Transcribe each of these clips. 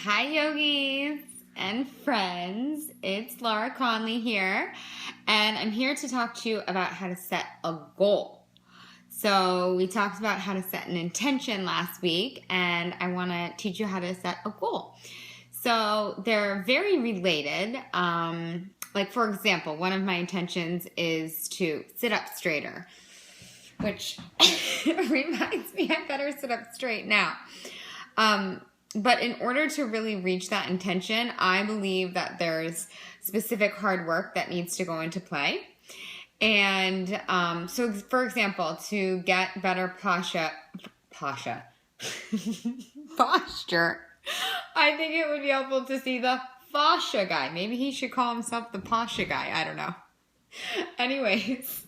Hi, yogis and friends. It's Laura Conley here, and I'm here to talk to you about how to set a goal. So we talked about how to set an intention last week, and I want to teach you how to set a goal. So they're very related. Like, for example, one of my intentions is to sit up straighter, which reminds me I better sit up straight now. But in order to really reach that intention, I believe that there's specific hard work that needs to go into play. And so, for example, to get better posture, I think it would be helpful to see the fascia guy. Maybe he should call himself the pasha guy. I don't know. Anyways,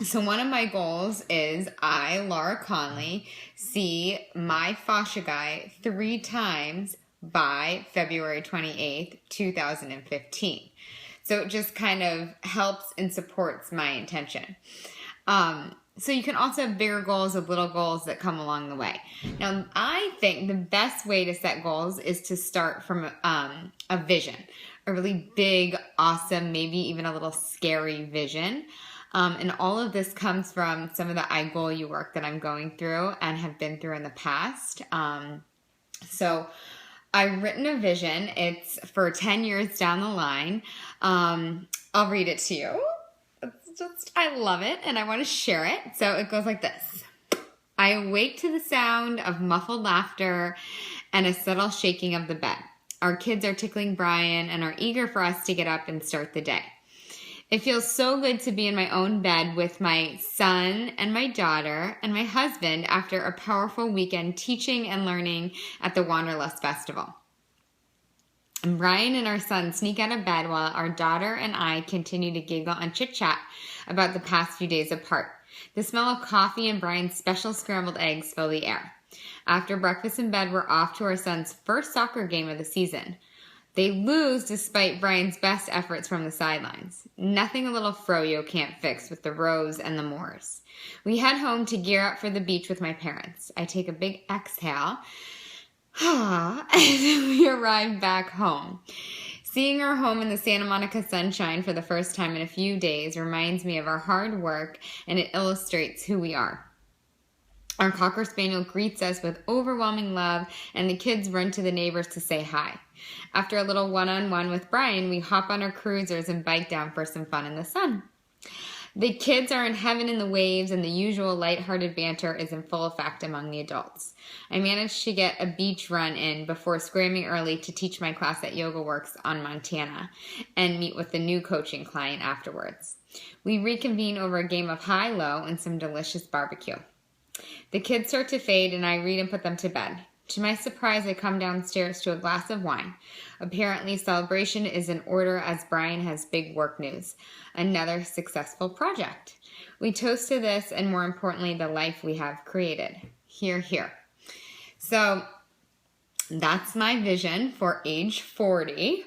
so one of my goals is I, Laura Conley, see my fascia guy 3 times by February 28th, 2015. So it just kind of helps and supports my intention. So you can also have bigger goals or little goals that come along the way. Now, I think the best way to set goals is to start from a vision, a really big, awesome, maybe even a little scary vision. And all of this comes from some of the I Goal You work that I'm going through and have been through in the past. So I've written a vision. It's for 10 years down the line. I'll read it to you. I love it and I want to share it. So it goes like this. I awake to the sound of muffled laughter and a subtle shaking of the bed. Our kids are tickling Brian and are eager for us to get up and start the day. It feels so good to be in my own bed with my son and my daughter and my husband after a powerful weekend teaching and learning at the Wanderlust Festival. And Brian and our son sneak out of bed while our daughter and I continue to giggle and chit-chat about the past few days apart. The smell of coffee and Brian's special scrambled eggs fill the air. After breakfast in bed, we're off to our son's first soccer game of the season. They lose despite Brian's best efforts from the sidelines. Nothing a little froyo can't fix with the rows and the moors. We head home to gear up for the beach with my parents. I take a big exhale, and we arrive back home. Seeing our home in the Santa Monica sunshine for the first time in a few days reminds me of our hard work, and it illustrates who we are. Our Cocker Spaniel greets us with overwhelming love, and the kids run to the neighbors to say hi. After a little one-on-one with Brian, we hop on our cruisers and bike down for some fun in the sun. The kids are in heaven in the waves, and the usual lighthearted banter is in full effect among the adults. I managed to get a beach run in before screaming early to teach my class at Yoga Works on Montana and meet with the new coaching client afterwards. We reconvene over a game of high-low and some delicious barbecue. The kids start to fade, and I read and put them to bed. To my surprise, I come downstairs to a glass of wine. Apparently, celebration is in order as Brian has big work news. Another successful project. We toast to this and, more importantly, the life we have created. Hear, hear. So that's my vision for age 40.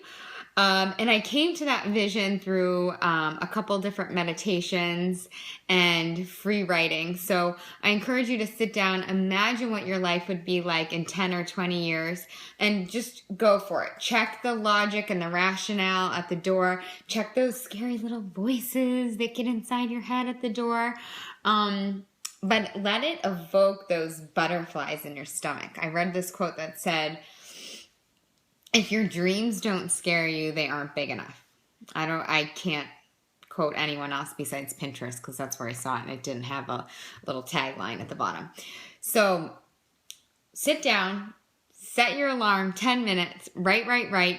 And I came to that vision through a couple different meditations and free writing. So I encourage you to sit down, imagine what your life would be like in 10 or 20 years, and just go for it. Check the logic and the rationale at the door. Check those scary little voices that get inside your head at the door. But let it evoke those butterflies in your stomach. I read this quote that said, if your dreams don't scare you, they aren't big enough. I can't quote anyone else besides Pinterest because that's where I saw it and it didn't have a little tagline at the bottom. So sit down, set your alarm 10 minutes, write,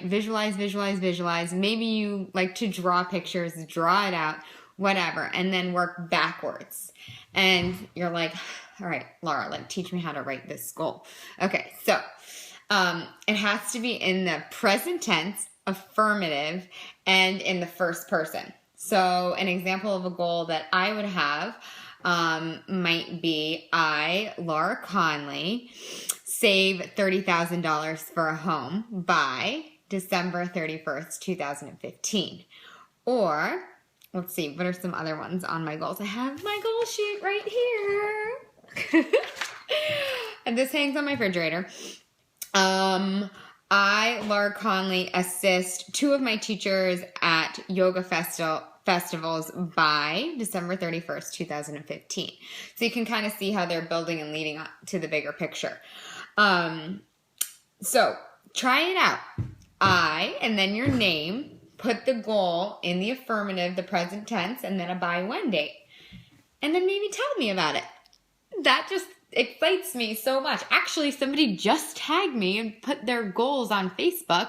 visualize. Maybe you like to draw pictures, draw it out, whatever, and then work backwards. And you're like, all right, Laura, like teach me how to write this goal. Okay, so it has to be in the present tense, affirmative, and in the first person. So an example of a goal that I would have might be I, Laura Conley, save $30,000 for a home by December 31st, 2015. Or, let's see, what are some other ones on my goals? I have my goal sheet right here. And this hangs on my refrigerator. I, Laura Conley, assist 2 of my teachers at yoga festivals by December 31st, 2015. So you can kind of see how they're building and leading up to the bigger picture. So try it out. I, and then your name, put the goal in the affirmative, the present tense, and then a by when date. And then maybe tell me about it. That just excites me so much. Actually, somebody just tagged me and put their goals on Facebook.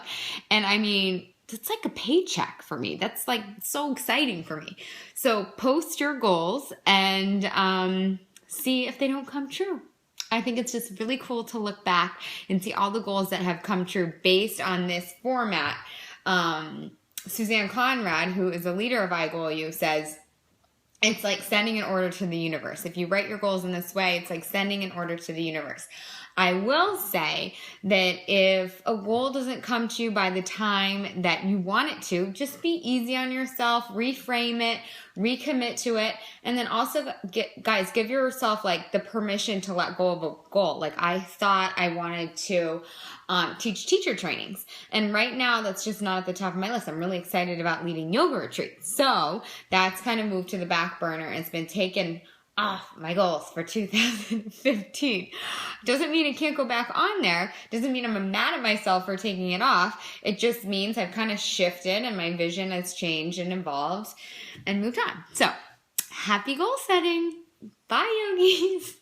And I mean, it's like a paycheck for me. That's like so exciting for me. So post your goals and see if they don't come true. I think it's just really cool to look back and see all the goals that have come true based on this format. Suzanne Conrad, who is a leader of iGoal says, it's like sending an order to the universe. If you write your goals in this way, it's like sending an order to the universe. I will say that if a goal doesn't come to you by the time that you want it to, just be easy on yourself, reframe it, recommit to it, and then also, give yourself like the permission to let go of a goal. Like I thought I wanted to teach teacher trainings, and right now that's just not at the top of my list. I'm really excited about leading yoga retreats, so that's kind of moved to the back burner and it's been taken off my goals for 2015. Doesn't mean it can't go back on there. Doesn't mean I'm mad at myself for taking it off. It just means I've kind of shifted and my vision has changed and evolved and moved on. So happy goal setting. Bye, yogis.